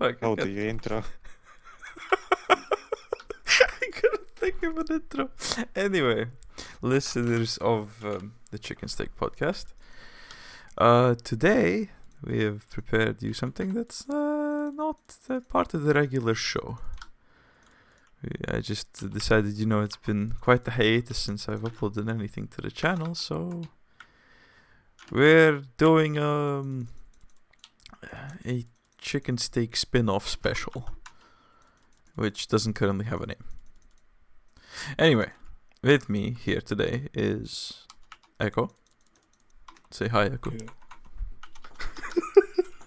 Fuck, How do you intro? I couldn't think of an intro. Anyway, listeners of the Chicken Steak Podcast, today we have prepared you something that's not part of the regular show. I just decided, it's been quite a hiatus since I've uploaded anything to the channel, so we're doing a chicken steak spin-off special, which doesn't currently have a name. Anyway, with me here today is Echo. Say hi, Echo. Yeah.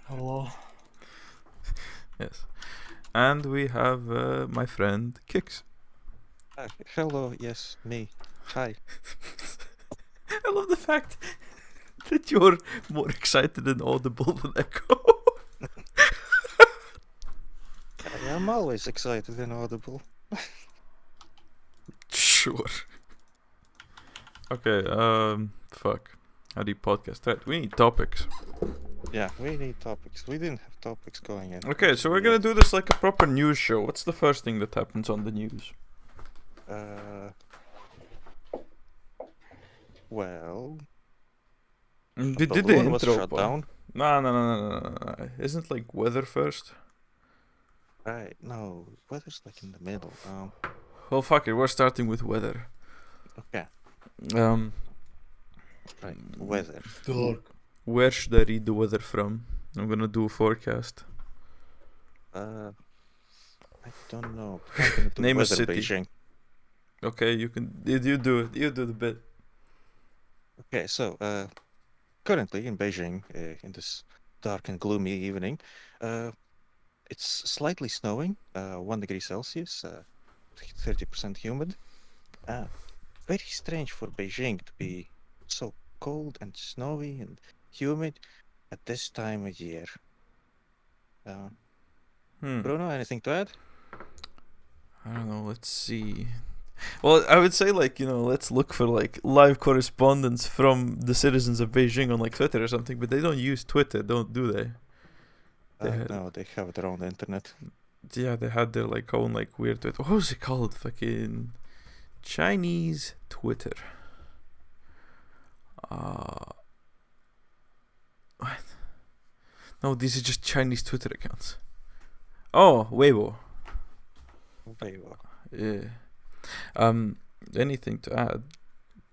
Hello. Yes. And we have my friend Kix. Hello, yes, me. Hi. I love the fact that you're more excited and audible than Echo. I am always excited and audible. Sure. Okay, fuck. How do you podcast? Right, we need topics. Yeah, we need topics. We didn't have topics going in. Okay, so we're gonna do this like a proper news show. What's the first thing that happens on the news? Well, Did the balloon was intro? shut down. No. Isn't like weather first? Right, no, weather's like in the middle. Well, fuck it. We're starting with weather. Okay, right, weather. Dark. Where should I read the weather from? I'm gonna do a forecast. I don't know. I'm gonna do Name a weather city. Beijing. Okay, you can. You do it. You do the bit. Okay, so currently in Beijing, in this dark and gloomy evening, it's slightly snowing, 1 degree Celsius, 30% humid. Very strange for Beijing to be so cold and snowy and humid at this time of year. Bruno, anything to add? I don't know. Let's see. Well, I would say let's look for like live correspondence from the citizens of Beijing on like Twitter or something. But they don't use Twitter, do they? No, they have their own internet. Yeah, they had their like own like weird Twitter. What was it called? Fucking Chinese Twitter. What? No, these are just Chinese Twitter accounts. Oh, Weibo. Weibo. Yeah. Anything to add?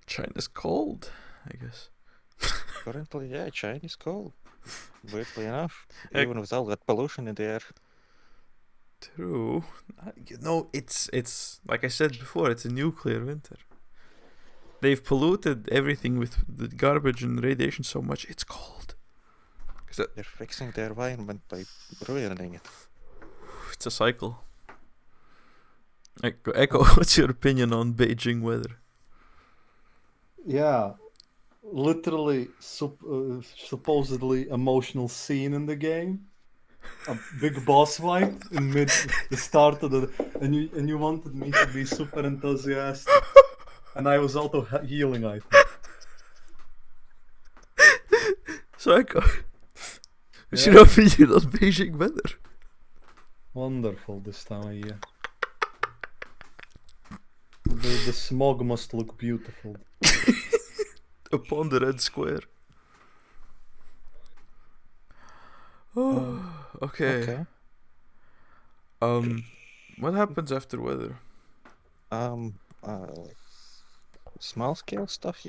China's cold, I guess. Currently, yeah, Chinese cold. Weirdly enough, Heck. even with all that pollution in the air. True. It's like I said before, it's a nuclear winter. They've polluted everything with the garbage and radiation so much, it's cold. They're fixing the environment by ruining it. It's a cycle. Echo, what's your opinion on Beijing weather? Yeah, literally, supposedly emotional scene in the game. A big boss fight in mid the start of the, and you wanted me to be super enthusiastic, and I was also healing. I think. So Echo, what's your opinion on Beijing weather? Wonderful this time of year. The smog must look beautiful. Upon the red square. Oh, okay. What happens after weather? Like small scale stuff.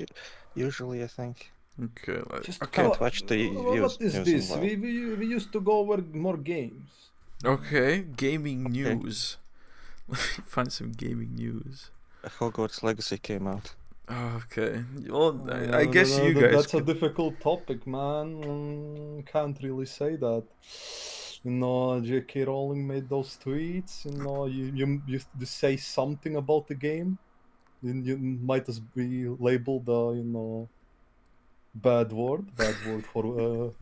Usually, I think. Okay. I can't watch the What is news this? in a while. We used to go over more games. Okay, gaming news. Let me find some gaming news. Hogwarts Legacy came out. Okay. Well, I guess you guys. That's a difficult topic, man. Can't really say that. J.K. Rowling made those tweets. You say something about the game, you might as be labeled bad word for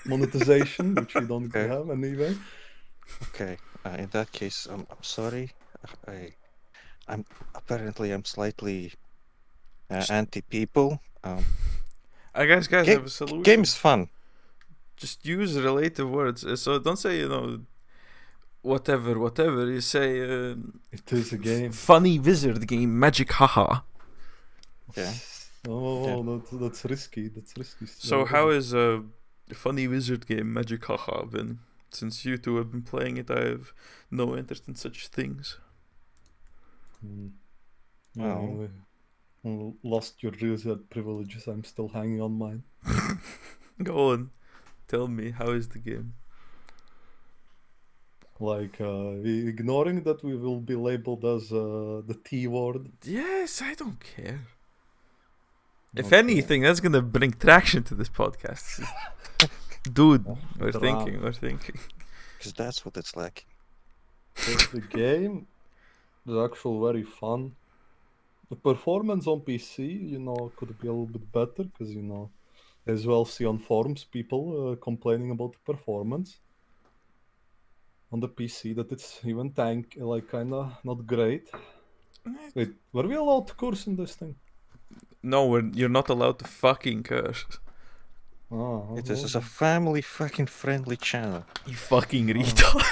monetization, which we don't have anyway. Okay. In that case, I'm sorry. I'm slightly anti people. I guess guys have a solution. Game's fun. Just use relative words. So don't say whatever. You say It is a game. funny wizard game, magic haha. Yeah. Oh, that's risky. So how is a funny wizard game, magic haha, been? Since you two have been playing it, I have no interest in such things. Well. Lost your wizard privileges. I'm still hanging on mine. Go on, tell me, how is the game? Like ignoring that we will be labeled as the T word. Yes, I don't care. If Okay. anything, that's gonna bring traction to this podcast. Dude, we're Drama. thinking. Because that's what it's like. The game is actually very fun. The performance on PC, could be a little bit better because, as well see on forums people complaining about the performance on the PC that it's even kinda not great. Wait, were we allowed to curse in this thing? No, you're not allowed to fucking curse. Oh, It is a family fucking friendly channel. You fucking retard.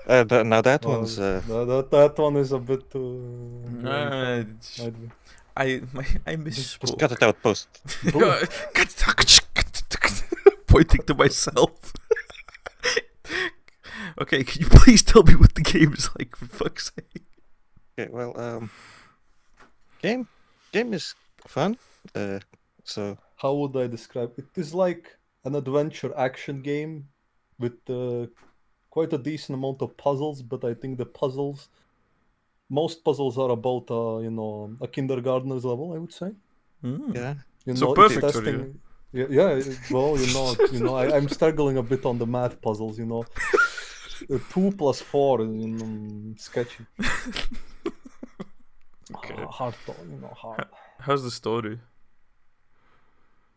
Now that one's that one is a bit. Nah, I just misspoke. cut it out post. Pointing to myself. Okay, can you please tell me what the game is like, for fuck's sake? Okay, well, game is fun. So How would I describe it? It is like an adventure action game with quite a decent amount of puzzles, but I think most puzzles are about a kindergartner's level, I would say. yeah, So It's perfect for you. Yeah. Well, I'm struggling a bit on the math puzzles. 2 + 4, sketchy. Okay. Hard, hard. How's the story?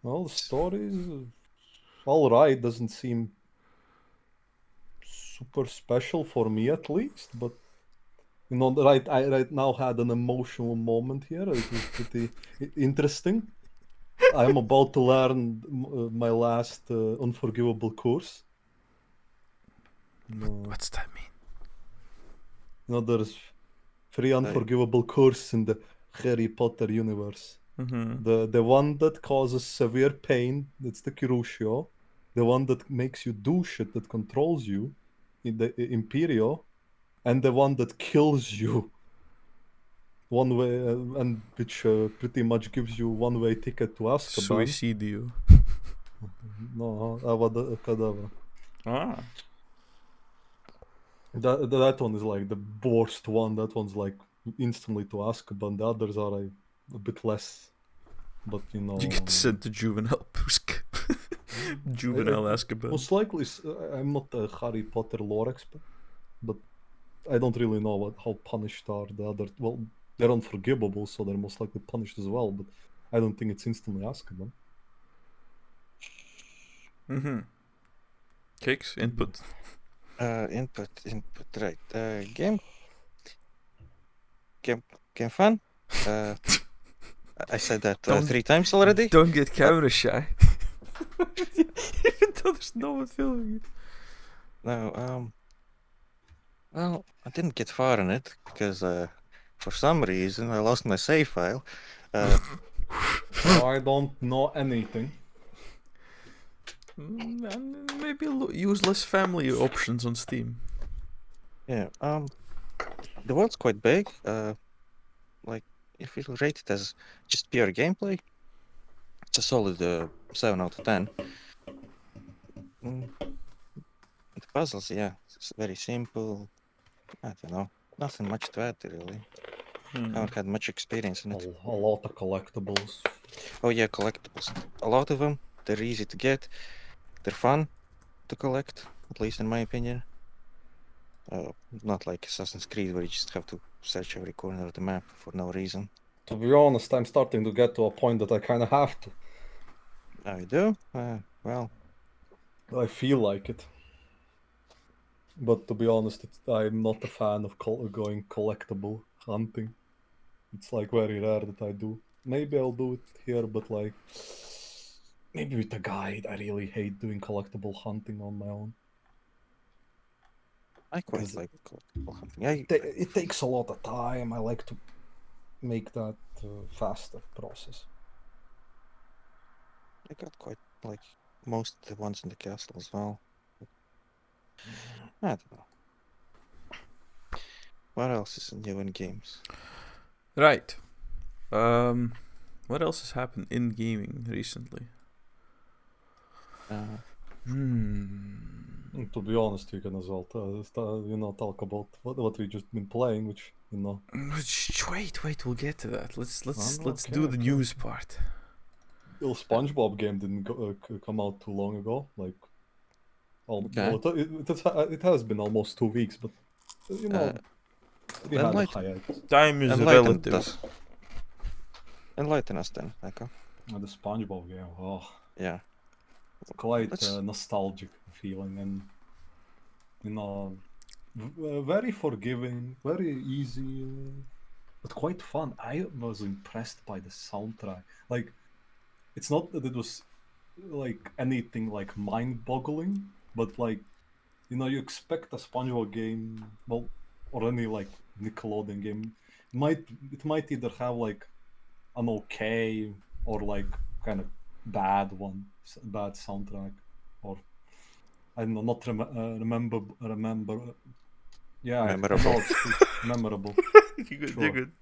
Well, the story is all right. Doesn't seem super special for me, at least. But I right now had an emotional moment here. It was pretty interesting. I'm about to learn my last unforgivable course. What's that mean? There's 3 unforgivable courses in the Harry Potter universe. The one that causes severe pain, that's the Crucio. The one that makes you do shit, that controls you, in the Imperio. And the one that kills you. One way, and which pretty much gives you one-way ticket to Azkaban. Suicidio. No, Avada Kedavra. Ah. That one is like the worst one. That one's like instantly to Azkaban. The others are a bit less, but You get sent to juvenile Pusk. Juvenile Azkaban. Most likely, I'm not a Harry Potter lore expert, but I don't really know how punished are the other. Well, they're unforgivable, so they're most likely punished as well. But I don't think it's instantly Azkaban. Cakes, input. input, right. Game fun. I said that 3 times already. Don't get camera shy. Even though there's no one filming you. No, well, I didn't get far in it because for some reason I lost my save file. I don't know anything. Maybe use less family options on Steam. Yeah. The world's quite big. Like if you rate it as just pure gameplay, it's a solid 7 out of 10. The puzzles, yeah, it's very simple. I don't know, nothing much to add really. I haven't had much experience in it. A lot of collectibles. Oh yeah, collectibles. A lot of them. They're easy to get. They're fun to collect, at least in my opinion. Not like Assassin's Creed where you just have to search every corner of the map for no reason. To be honest, I'm starting to get to a point that I kind of have to. Oh, you do? Well, I feel like it. But to be honest, I'm not a fan of going collectible hunting. It's like very rare that I do. Maybe I'll do it here, but like maybe with a guide. I really hate doing collectible hunting on my own. I quite 'Cause like collectible hunting. I It takes a lot of time. I like to make that faster process. got quite like most of the ones in the castle as well. I don't know. What else is new in games? Right. What else has happened in gaming recently? To be honest, you can as well talk about what we just been playing, which Wait, we'll get to that. Let's okay, do the okay. news part. The SpongeBob game didn't come out too long ago. Like, Okay. it has been almost 2 weeks, but we had a Enlighten, hiatus. Time is enlighten relative. us. Enlighten us then, Eko. The SpongeBob game, Yeah. quite Let's- nostalgic feeling, and very forgiving, very easy, but quite fun. I was impressed by the soundtrack. Like, it's not that it was like anything like mind-boggling, but like, you expect a SpongeBob game, well, or any like Nickelodeon game, it might either have like an okay or like kind of bad soundtrack, or I don't know, not remember. Yeah, Memorable. memorable. You're Sure. good.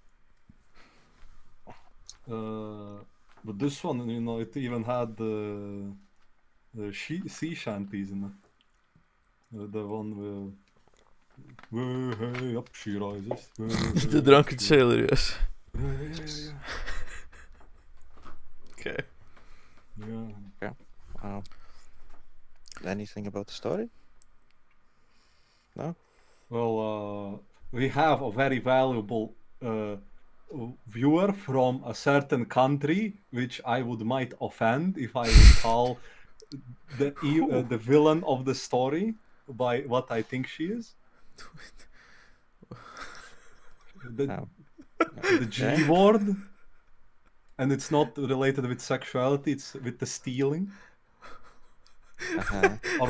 But this one, it even had the sea shanties in it. The one where hey, up she rises. The drunken sailor, yes. Yeah. Okay. Anything about the story? No? Well, we have a very valuable viewer from a certain country, which I might offend if I would call the villain of the story by what I think she is. The G Okay. word, and it's not related with sexuality; it's with the stealing. Uh-huh. Or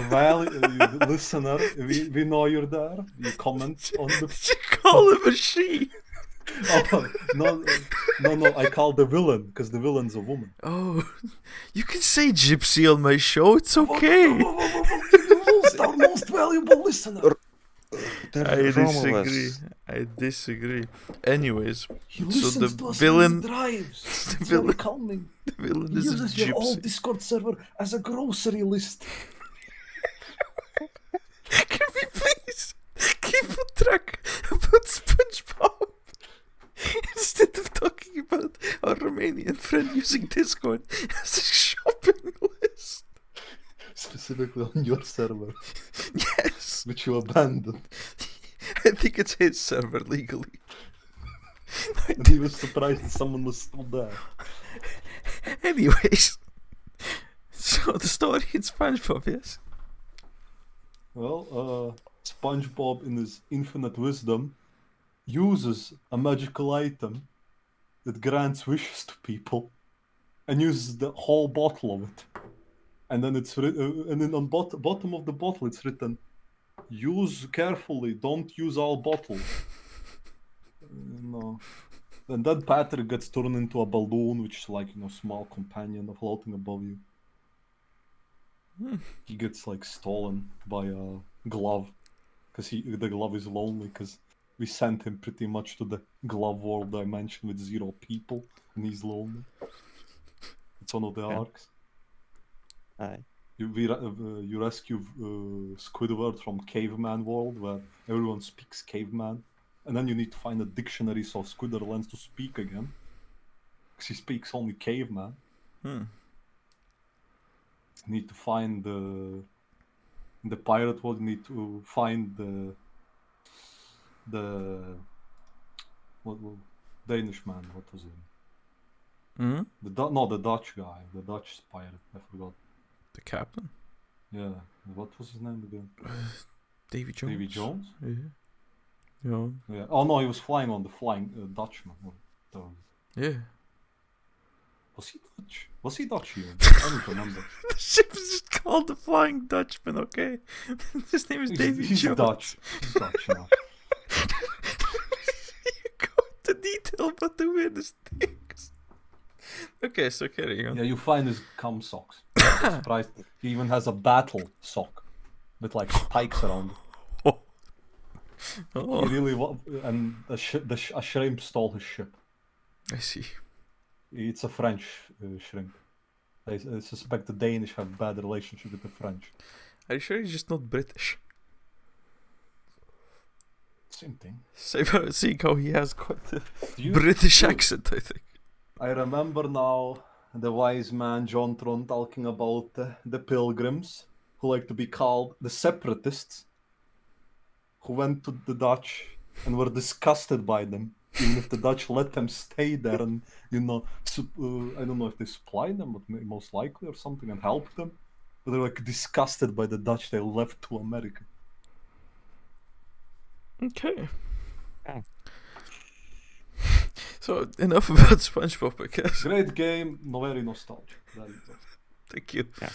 listener, we know you're there. You comment on the. Did you call him a she? Oh, no, I call the villain because the villain's a woman. Oh, you can say gypsy on my show. It's okay. Our most valuable listener. I disagree. Anyways, He so listens the to us villain, when he drives. the It's villain- very calming. the villain He is a uses your old gypsy. Discord server as a grocery list. Can we please keep a track about SpongeBob instead of talking about our Romanian friend using Discord as a shopping list? Specifically on your server, Yes, which you abandoned. I think it's his server legally. And he was surprised that someone was still there. Anyways, so the story in SpongeBob, yes? Well, SpongeBob, in his infinite wisdom, uses a magical item that grants wishes to people, and uses the whole bottle of it. And then and then on bottom of the bottle it's written, "Use carefully. Don't use all bottles." No. And then Patrick gets turned into a balloon, which is like small companion floating above you. He gets like stolen by a glove, because the glove is lonely, because we sent him pretty much to the glove world dimension with 0 people, and he's lonely. It's one of the arcs. Aye. You rescue Squidward from Caveman world, where everyone speaks Caveman, and then you need to find a dictionary so Squidward learns to speak again, because he speaks only Caveman. You need to find in the pirate world. You need to find the Danish man. What was it? The Dutch guy, the Dutch pirate. I forgot. The captain? Yeah, what was his name again? Davy Jones. Davy Jones? Yeah. Yeah. Oh no, he was flying on the flying Dutchman. Yeah. Was he Dutch? Was he Dutch even? I don't remember. The ship is just called the Flying Dutchman, okay? His name is Davy He's Jones. Dutch. He's Dutch now. You go into detail about the weirdest things. Okay, so carry on. Yeah, you find his cum socks. I'm surprised. He even has a battle sock with like spikes around it. Oh. He Oh, really and a shrimp stole his ship. I see. It's a French shrimp. I suspect the Danish have bad relationship with the French. Are you sure he's just not British? Same thing. Seeing how he has quite a Do you- British you- accent, I think. I remember now the wise man John Tron talking about the pilgrims who like to be called the separatists, who went to the Dutch and were disgusted by them, even if the Dutch let them stay there and, I don't know if they supplied them, but most likely or something, and helped them. But they're like disgusted by the Dutch, they left to America. Okay. Yeah. So, enough about SpongeBob, I guess. Great game, very nostalgic. Very good. Thank you. Yeah.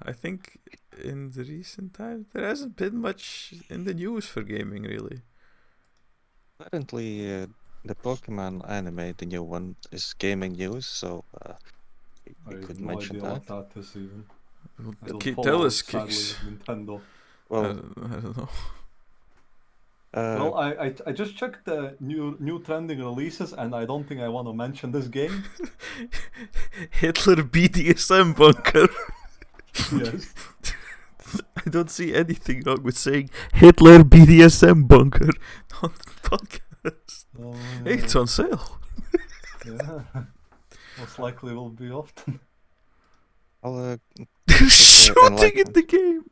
I think in the recent times there hasn't been much in the news for gaming, really. Apparently, the Pokemon anime, the new one, is gaming news, so I we have could no mention idea that. what that is even. I don't Okay, follow, tell us, sadly, Kicks. Nintendo. Well, I don't know. Well, I just checked the new trending releases, and I don't think I want to mention this game. Hitler BDSM bunker. Yes. I don't see anything wrong with saying Hitler BDSM bunker on the podcast. Oh, Hey, it's on sale. yeah. Most likely will be often. I'll, They're shooting in enlightenment. the game.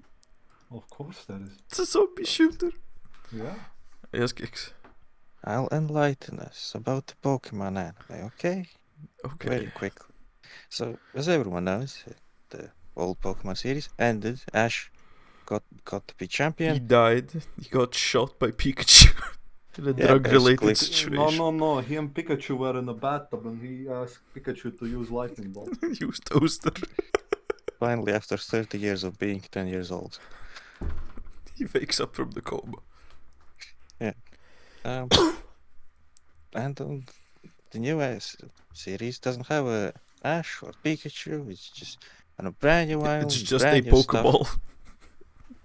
Of course, that is. It's a zombie shooter. Yeah. Yes, Kicks. I'll enlighten us about the Pokemon anime, okay? Okay. Very quickly. So, as everyone knows, the old Pokemon series ended. Ash got to be He champion. died. He got shot by Pikachu in a Yeah, drug-related basically. situation. No. He and Pikachu were in a bathtub, and he asked Pikachu to use lightning bolt. Use toaster. Finally, after 30 years of being 10 years old. He wakes up from the coma. And the new series doesn't have a Ash or Pikachu. It's just on a brand new island. It's just a brand new stuff. Pokeball.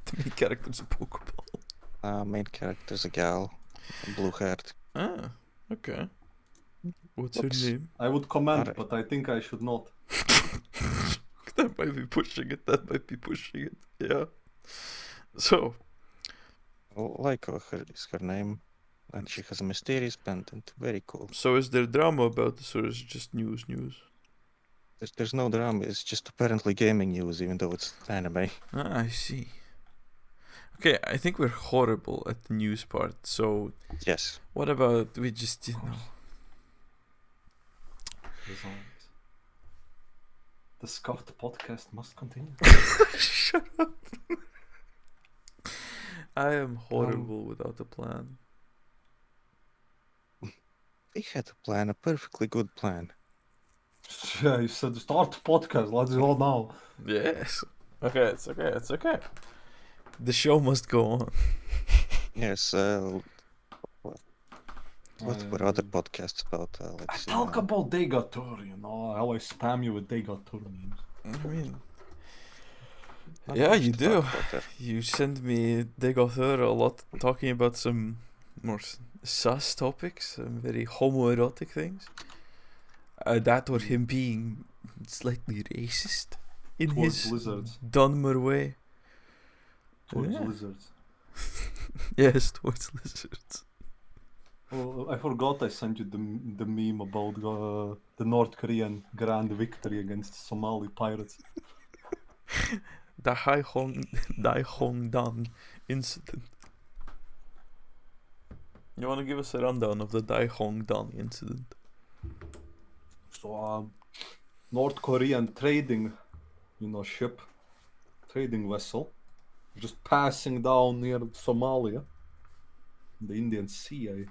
The main character's a Pokeball. Main character's a gal, blue-haired. Ah, okay. What's Whoops. her name? I would comment, Alright. but I think I should not. That might be pushing it. That might be pushing it. Yeah. So, Laiko is her name, and she has a mysterious pendant. Very cool. is there drama about this, or is it just news? There's no drama. It's just apparently gaming news, even though it's anime. Ah, I see. Okay, I think we're horrible at the news part. So, Yes. what about we just, As always. The Scout podcast must continue. Shut up. I am horrible without a plan. We had a plan, a perfectly good plan. Yeah, you said start the podcast. Let's go now. Yes. Okay, it's okay. It's okay. The show must go on. Yes. What were other podcasts about? I Let's see. talk about Degator, you know. I always spam you with Degator memes. I mean, not yeah, much you to do. talk about there. You send me Degathur a lot, talking about some more sus topics, some very homoerotic things. That or him being slightly racist in Towards his lizards. Dunmer way. Towards Yeah. lizards. Yes, towards lizards. Oh, I forgot I sent you the meme about the North Korean grand victory against Somali pirates. The Dai Hong Dan incident. You want to give us a rundown of the Dai Hong Dan incident? So, North Korean trading, trading vessel, just passing down near Somalia, the Indian Sea,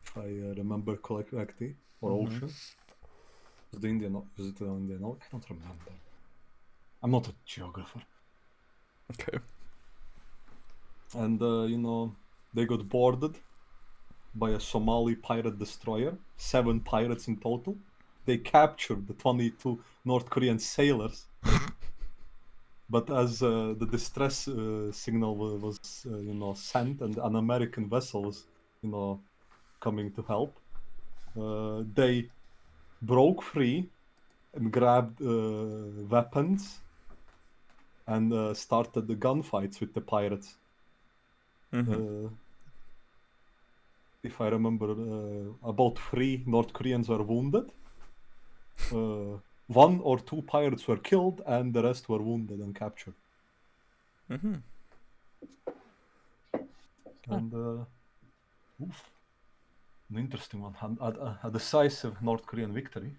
if I remember correctly. or Mhm. ocean. Is the Indian? Is it the Indian? I don't remember. I'm not a geographer. Okay. And they got boarded by a Somali pirate destroyer. 7 pirates in total. They captured the 22 North Korean sailors. But as the distress signal was sent, and an American vessel was coming to help, they broke free and grabbed weapons and started the gunfights with the pirates. Mhm. If I remember, about 3 North Koreans were wounded. 1 or 2 pirates were killed, and the rest were wounded and captured. Mhm. And oof, an interesting one, a decisive North Korean victory.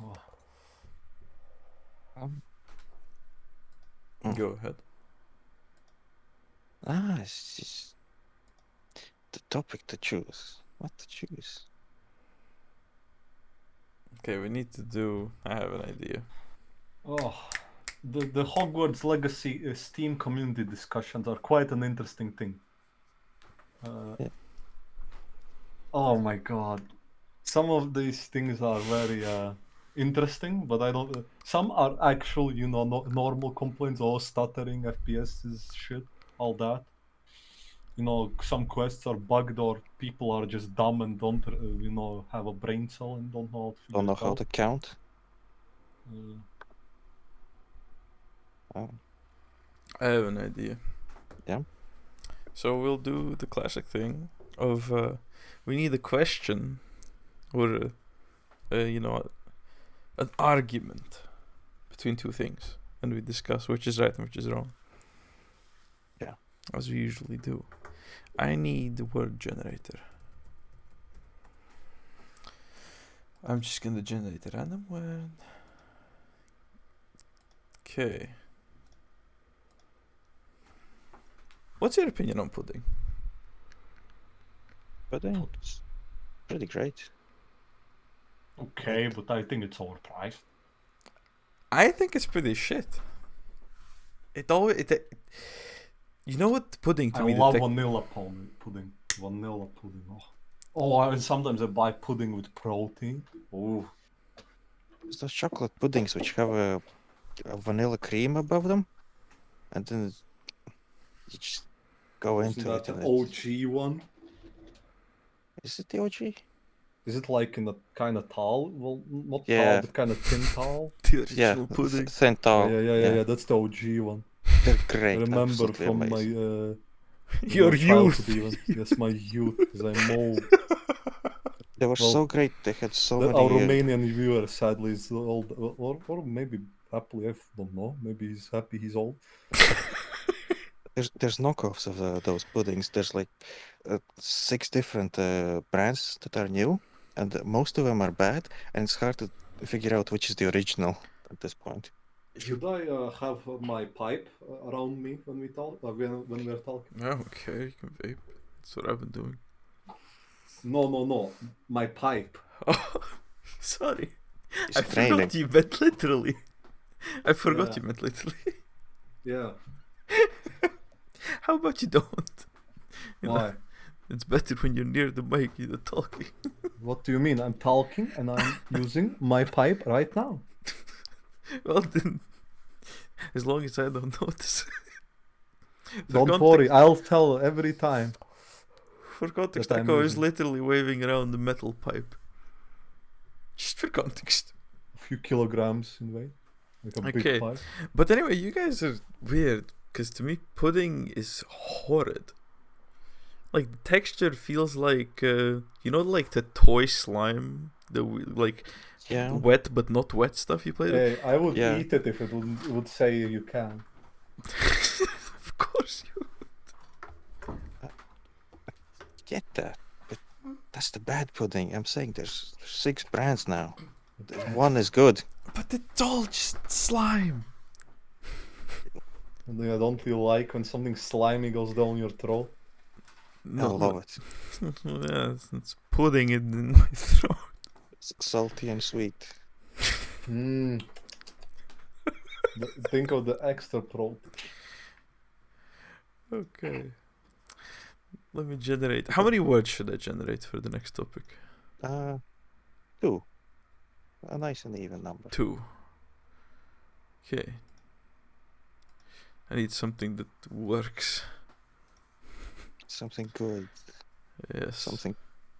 Oh, Um, Go ahead. it's just the topic to choose. What to choose? Okay, we need to do. I have an idea. the Hogwarts Legacy Steam community discussions are quite an interesting thing. Yeah. Oh my god, some of these things are very interesting, but I don't. Some are actual, normal complaints. Oh, stuttering, FPS is shit, all that. Some quests are bugged, or people are just dumb and don't, have a brain cell and don't know how to figure Don't know it how out. to count. Uh, I have an idea. Yeah. So we'll do the classic thing of we need a question or an argument between two things, and we discuss which is right and which is wrong. Yeah. As we usually do. I need the word generator. I'm just gonna generate a random one. Okay. What's your opinion on pudding? But then it's pretty great. okay, but I think it's overpriced. I think it's pretty shit. You know what pudding to I me? love vanilla pudding. Vanilla pudding. Oh, and sometimes I buy pudding with protein. Oh, It's those chocolate puddings which have a vanilla cream above them, and then you just go isn't into that it. the And OG one? is it the OG? Is it like in a kind of towel? Well, not Yeah. towel, but kind of thin towel. The Yeah, original pudding. Centaur. Yeah. That's the OG one. They're great. I remember absolutely from amazing. my Your childhood youth. even. Yes, my youth, because I'm old. They were Well, so great. They had so Our many. Romanian viewer, sadly, is old, or maybe happily, I don't know. Maybe he's happy he's old. There's knockoffs of those puddings. There's like 6 different brands that are new, and most of them are bad. And it's hard to figure out which is the original at this point. Should I have my pipe around me when we talk? When we're talking? Oh, okay, you can vape. That's what I've been doing. No. My pipe. Oh, sorry. It's I training. forgot you meant literally. I forgot Yeah. you meant literally. Yeah. How about you don't? You know, Why? it's better when you're near the mic, you're talking. What do you mean? I'm talking and I'm using my pipe right now. Well then, as long as I don't notice. For Don't context- worry, I'll tell every time. For context, that I'm Echo is using. literally waving around the metal pipe. Just for context. A few kilograms in weight. Like a Okay. big pipe. But anyway, you guys are weird, because to me, pudding is horrid. Like, the texture feels like, like the toy slime, Yeah. wet but not wet stuff you played with? Hey, I would Yeah. eat it if it would say you can. Of course you. Get that, but that's the bad pudding. I'm saying there's 6 brands now. One is good. But it's all just slime. I don't you like when something slimy goes down your throat? I love it. Yeah, it's putting it in my throat. It's salty and sweet. Mm. Think of the extra protein. Okay. Let me generate. How many words should I generate for the next topic? 2. A nice and even number. 2. Okay. I need something that works. Something good. Yes. Something.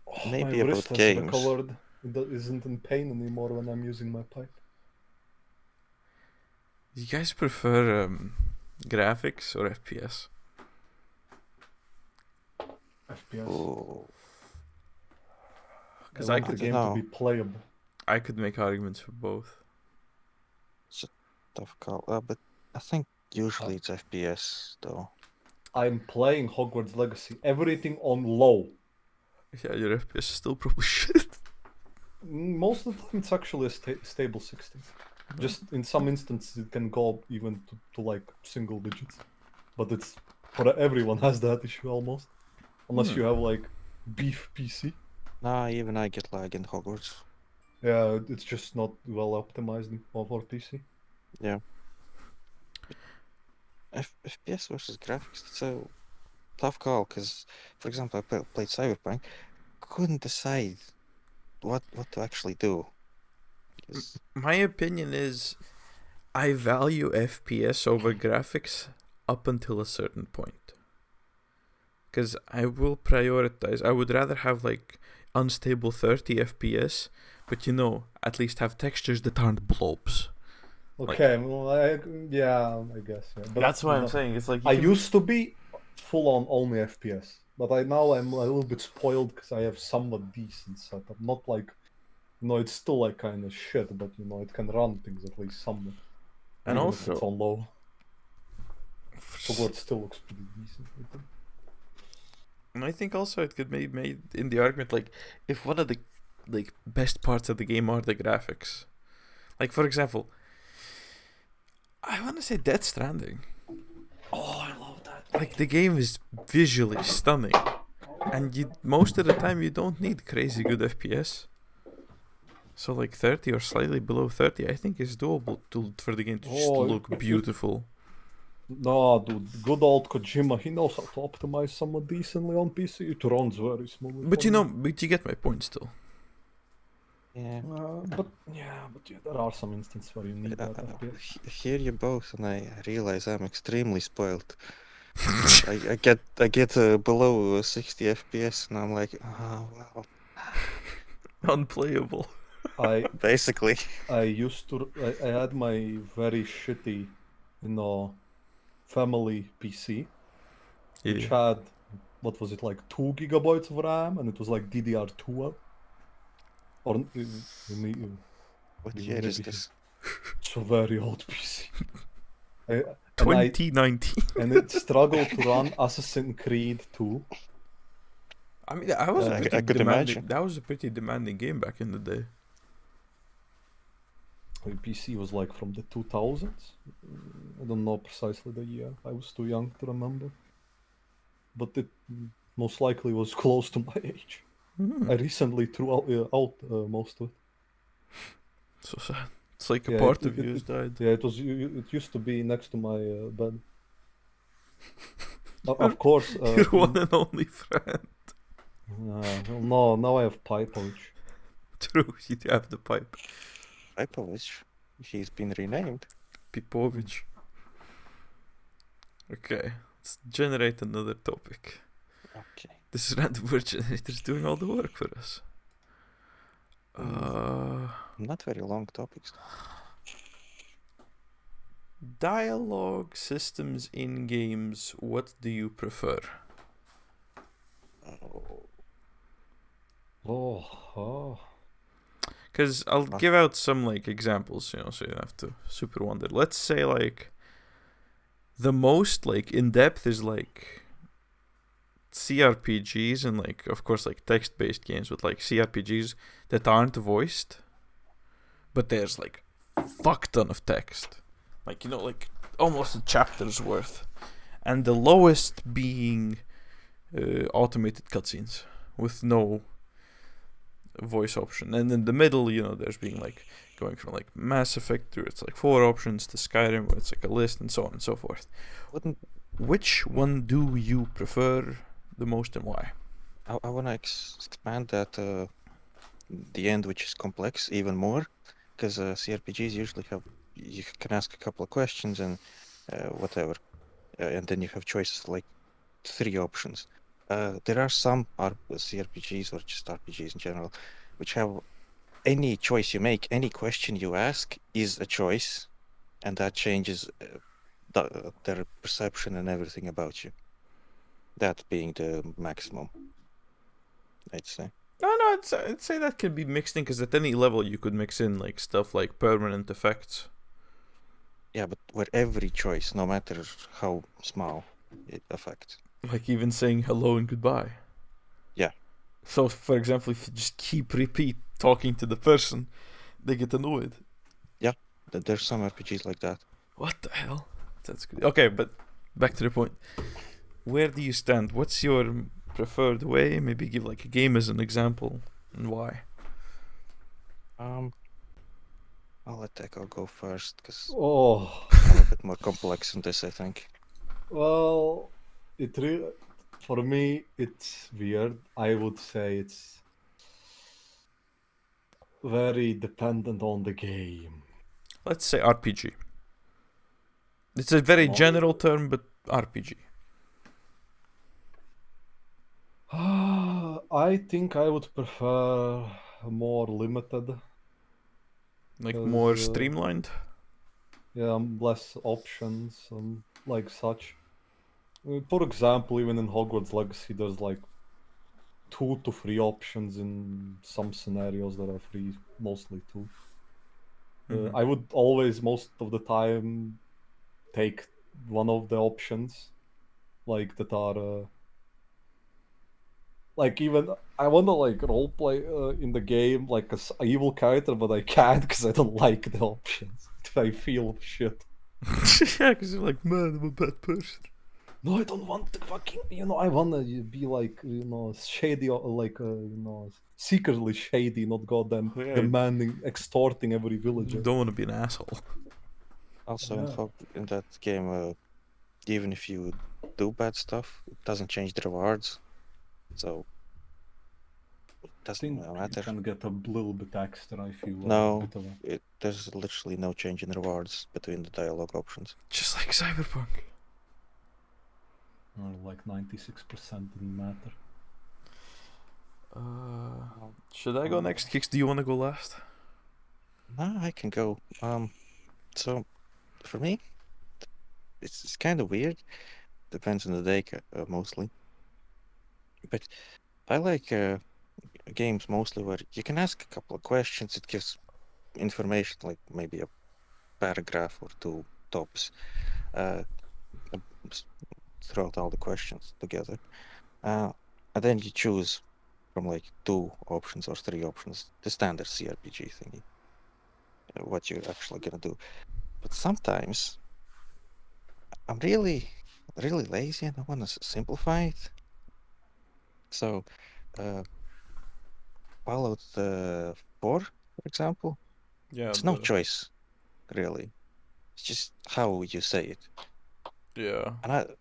Oh, Maybe my about wrist has games. recovered. It isn't in pain anymore when I'm using my pipe. You guys prefer graphics or FPS? FPS. Oh, Because I I want the could, game to be playable. I could make arguments for both. tough call. But I think usually it's FPS though. I'm playing Hogwarts Legacy. Everything on low. Yeah, your FPS is still probably shit. Most of the time, it's actually a stable 60. Just in some instances, it can go up even to like single digits. But it's for everyone has that issue almost, unless you have like beef PC. Nah, even I get lag in Hogwarts. Yeah, it's just not well optimized for PC. Yeah. FPS versus graphics, it's a tough call because, for example, I played Cyberpunk, couldn't decide what to actually do. 'Cause- My opinion is I value FPS over graphics up until a certain point. Because I will prioritize. I would rather have like unstable 30 FPS, but at least have textures that aren't blobs. Okay, well, I guess. Yeah. But That's why I'm saying it's like I used to be full on only FPS, but I'm a little bit spoiled because I have somewhat decent setup. Not like, it's still like kind of shit, but it can run things at least somewhat. And even if it's also, on low. Hogwarts still looks pretty decent, I think. and I think also it could be made in the argument like if one of the best parts of the game are the graphics, like for example, I want to say Death Stranding. Oh, I love that. Like the game is visually stunning, and most of the time you don't need crazy good FPS. So like 30 or slightly below 30, I think is doable for the game to just look beautiful. No, dude, good old Kojima, he knows how to optimize somewhat decently on PC. It runs very smoothly. But you get my point still. Yeah. But there are some instances where you need that FPS. Hear you both, and I realize I'm extremely spoiled. I get below 60 FPS, and I'm like, oh wow. Unplayable. Basically. I had my very shitty, family PC, which had, what was it, like 2 gigabytes of RAM, and it was like DDR2. Or What year is this? It's a very old PC. 2019. And it struggled to run Assassin's Creed 2. I mean, I was I could imagine. That was a pretty demanding game back in the day. My PC was like from the 2000s. I don't know precisely the year. I was too young to remember. But it most likely was close to my age. I recently threw out most of it. So sad. It's like a part of you has died. Yeah, it used to be next to my bed. Of course. Your one and only friend. No, now I have Pipovich. True, you have the pipe. Pipovich. He's been renamed. Pipovich. Okay, let's generate another topic. Okay. This random word generator is doing all the work for us. Not very long topics. Dialogue systems in games, what do you prefer? Because I'll give out some examples, so you don't have to super wonder. Let's say the most in depth is CRPGs and of course text-based games with CRPGs that aren't voiced, but there's fuck ton of text, almost a chapter's worth, and the lowest being automated cutscenes with no voice option, and in the middle, there's being like going from like Mass Effect through it's like 4 options to Skyrim where it's like a list and so on and so forth. Wouldn't Which one do you prefer the most and why? I want to expand that the end, which is complex, even more, because CRPGs usually you can ask a couple of questions and whatever, and then you have choices like 3 options. There are some CRPGs or just RPGs in general, which have any choice you make, any question you ask is a choice, and that changes their perception and everything about you. That being the maximum, I'd say. No, I'd say that can be mixed in because at any level you could mix in like stuff like permanent effects. Yeah, but where every choice, no matter how small, it affects. Like even saying hello and goodbye. Yeah. So, for example, if you just repeat talking to the person, they get annoyed. Yeah, there's some RPGs like that. What the hell? That's good. Okay, but back to the point. Where do you stand? What's your preferred way? Maybe give like a game as an example and why. I'll let Echo go first because Oh, I'm a bit more complex in this, I think. well, for me, it's weird. I would say it's very dependent on the game. Let's say RPG. It's a very general term, but RPG. I think I would prefer more limited. Like 'Cause, more streamlined. Yeah, less options, like such. For example, even in Hogwarts Legacy, there's like 2 to 3 options in some scenarios that are free, mostly 2. Mhm. I would always, most of the time, take one of the options, like that are, like even I want to like roleplay in the game like a evil character, but I can't because I don't like the options. I feel shit. Yeah, because you're like, man, I'm a bad person. No, I don't want to fucking. I wanna be like shady, or like secretly shady, not goddamn Yeah. demanding, extorting every You villager. don't want to be an asshole. Also, Yeah. in that game, even if you do bad stuff, it doesn't change the rewards. So it I doesn't think you matter. can get a little bit extra if you No, a bit of a... there's literally no change in rewards between the dialogue options. Just like Cyberpunk. Or like 96% didn't matter. Should I go next? Kix, do you want to go last? No, I can go. So for me, it's kind of weird. Depends on the day, mostly. But I like games mostly where you can ask a couple of questions. It gives information, like maybe a paragraph or 2 tops, throughout all the questions together. And then you choose from like 2 options or 3 options, the standard CRPG thingy, what you're actually gonna do. But sometimes I'm really, really lazy and I want to simplify it. So, Fallout 4, for example, Yeah. it's no choice, really. It's just how you say it. Yeah. And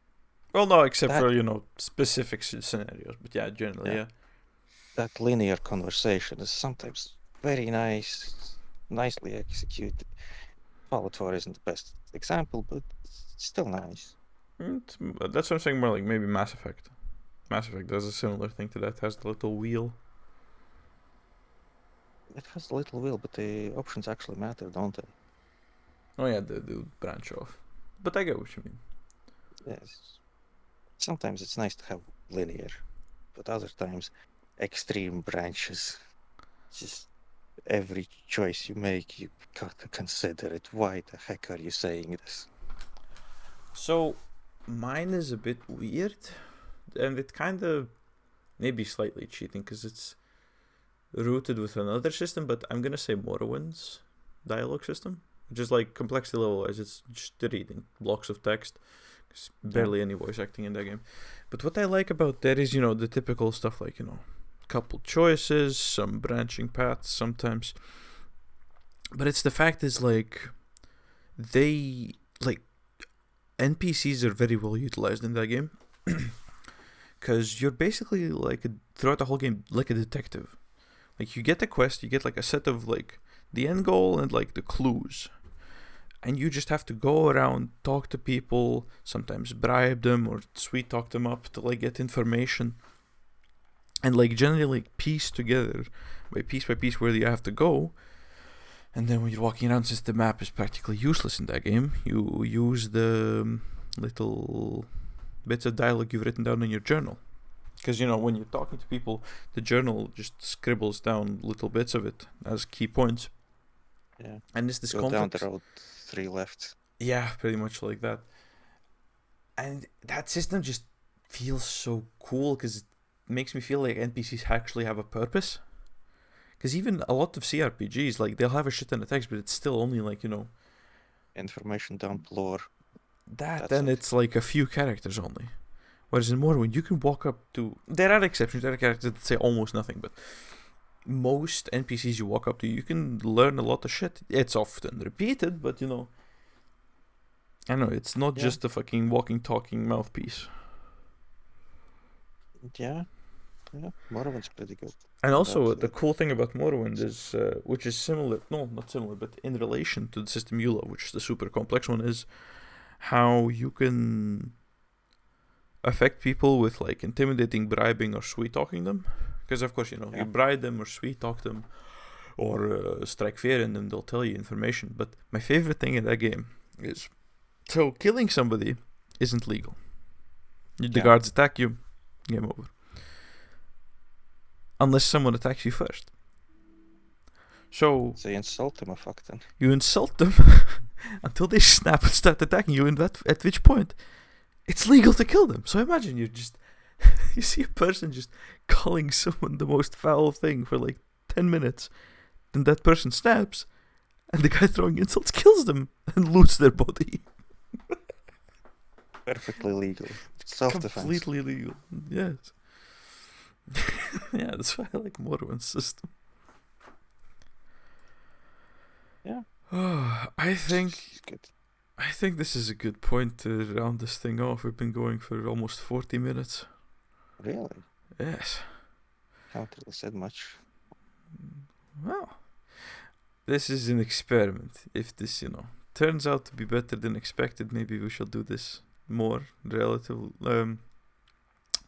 Well, no, except that- for specific scenarios. But yeah, generally, yeah. that linear conversation is sometimes very nice, nicely executed. Fallout 4 isn't the best example, but it's still nice. That's what I'm saying. More like maybe Mass Effect. Mass Effect does a similar thing to that. It has the little wheel. It has a little wheel, but the options actually matter, don't they? Oh yeah, they do branch off. But I get what you mean. Yes. Sometimes it's nice to have linear, but other times extreme branches. Just every choice you make, you got to consider it. Why the heck are you saying this? So, mine is a bit weird, and it kind of maybe slightly cheating because it's rooted with another system. But I'm gonna say Morrowind's dialogue system. which is like complexity level wise. It's just reading blocks of text. There's barely any voice acting in that game. But what I like about that is, the typical stuff like, couple choices, some branching paths sometimes. But it's the fact is like they like NPCs are very well utilized in that game. Because you're basically like throughout the whole game like a detective. Like you get the quest, you get like a set of like the end goal and like the clues, and you just have to go around, talk to people, sometimes bribe them or sweet talk them up to like get information, and like generally like piece together by piece where you have to go. And then when you're walking around, since the map is practically useless in that game, you use the little bits of dialogue you've written down in your journal. Because, when you're talking to people, the journal just scribbles down little bits of it as key points. Yeah. And it's this Go down the road, 3 left. Yeah, pretty much like that. And that system just feels so cool because it makes me feel like NPCs actually have a purpose. Because even a lot of CRPGs, like, they'll have a shit ton of text, but it's still only like, information dump, lore. That, then it's like a few characters only. Whereas in Morrowind, you can walk up to... There are exceptions, there are characters that say almost nothing, but most NPCs you walk up to, you can learn a lot of shit. It's often repeated, but I know, it's not just a fucking walking, talking mouthpiece. Yeah, Morrowind's pretty good. And also, the cool thing about Morrowind is, which is similar, no, not similar, but in relation to the system you love, which is the super complex one, is how you can affect people with like intimidating, bribing, or sweet talking them. Because of course, you bribe them or sweet talk them or strike fear in them, they'll tell you information. But my favorite thing in that game is, so killing somebody isn't legal. The guards attack you, game over. Unless someone attacks you first. So you insult them or fuck them. You insult them until they snap and start attacking you, and at which point it's legal to kill them. So imagine you see a person just calling someone the most foul thing for like 10 minutes, then that person snaps, and the guy throwing insults kills them and loots their body. Perfectly legal. Self-defense. Completely legal. Yes. Yeah, that's why I like Morrowind's system. Yeah. I think It's good. I think this is a good point to round this thing off. We've been going for almost 40 minutes. Really? Yes. Haven't really said much. Well, this is an experiment. If this, turns out to be better than expected, maybe we shall do this more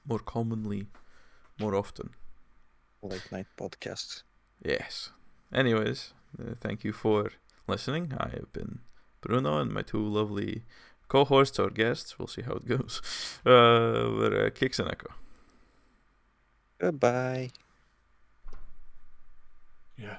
more commonly, more often. Late night podcasts. Yes. Anyways, thank you for listening. I have been Bruno, and my two lovely co-hosts or guests, we'll see how it goes, were Kix and Echo. Goodbye. Yeah.